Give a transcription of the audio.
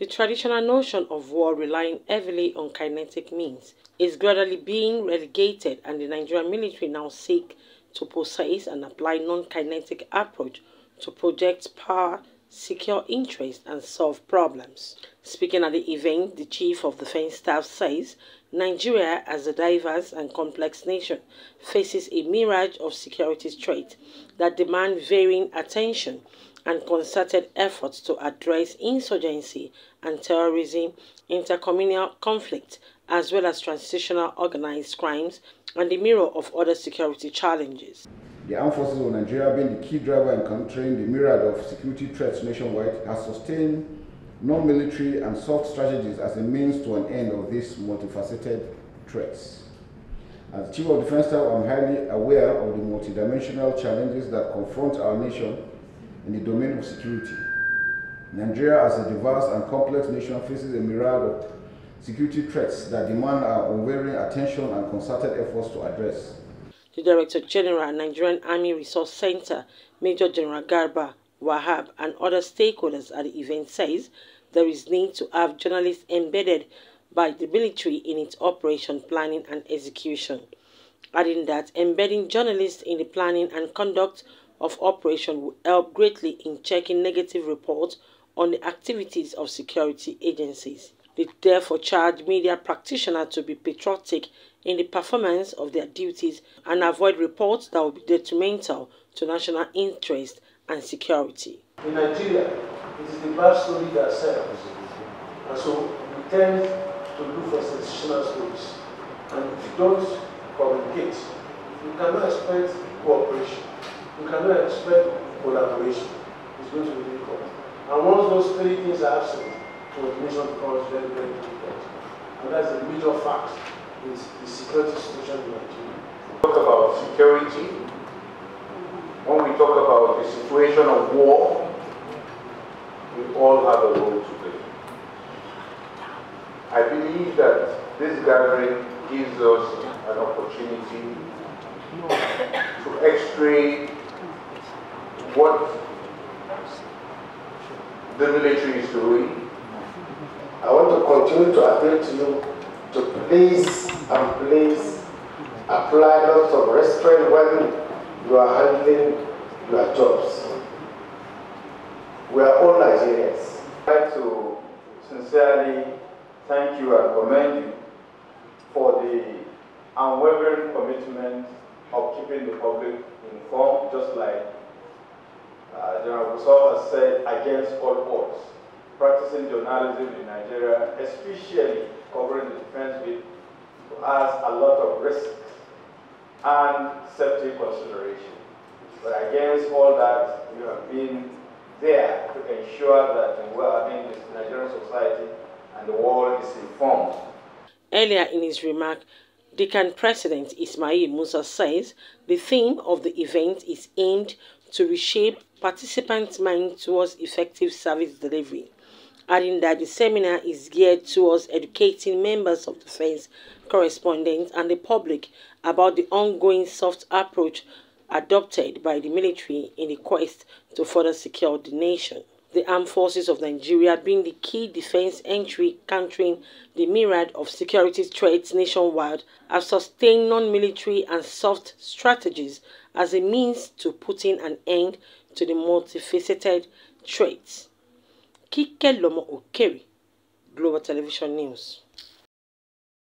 The traditional notion of war relying heavily on kinetic means is gradually being relegated, and the Nigerian military now seek to possess and apply non-kinetic approach to project power, secure interests, and solve problems. Speaking at the event, the Chief of Defense Staff says Nigeria, as a diverse and complex nation, faces a mirage of security threats that demand varying attention and concerted efforts to address insurgency and terrorism, intercommunal conflict, as well as transitional organized crimes and the mirror of other security challenges. The armed forces of Nigeria, being the key driver in countering the myriad of security threats nationwide, has sustained non-military and soft strategies as a means to an end of these multifaceted threats. As Chief of Defense Staff, I'm highly aware of the multidimensional challenges that confront our nation in the domain of security. Nigeria, as a diverse and complex nation, faces a myriad of security threats that demand our unwavering attention and concerted efforts to address. The Director General, Nigerian Army Resource Center, Major General Garba Wahab, and other stakeholders at the event says there is need to have journalists embedded by the military in its operation planning and execution, adding that embedding journalists in the planning and conduct of operation will help greatly in checking negative reports on the activities of security agencies. They therefore charge media practitioners to be patriotic in the performance of their duties and avoid reports that will be detrimental to national interest and security. In Nigeria, it is the bad story that sells, and so we tend to look for sensational stories. And if you don't communicate, you cannot expect cooperation, you cannot expect collaboration. It's going to be difficult. And once those three things are absent, coordination becomes very, very difficult. And that's a major fact in the security situation in Nigeria. Talk about security. When we talk about the situation of war, we all have a role to play. I believe that this gathering gives us an opportunity to x-ray what the military is doing. I want to continue to appeal to you to please apply lots of restraint when you are handling your jobs. We are all Nigerians. I'd like to sincerely thank you and commend you for the unwavering commitment of keeping the public informed, just like General Musa has said, against all odds. Practicing journalism in Nigeria, especially covering the defense bit, has a lot of risk and safety consideration. But against all that, you have been there to ensure that the Nigerian society and the world is informed. Earlier in his remark, Decan President Ismail Musa says the theme of the event is aimed to reshape participants' minds towards effective service delivery, adding that the seminar is geared towards educating members of defense correspondents and the public about the ongoing soft approach adopted by the military in the quest to further secure the nation. The armed forces of Nigeria, being the key defense entry countering the myriad of security threats nationwide, have sustained non-military and soft strategies as a means to putting an end to the multifaceted threats. Kike Lomo Okeri, Global Television News.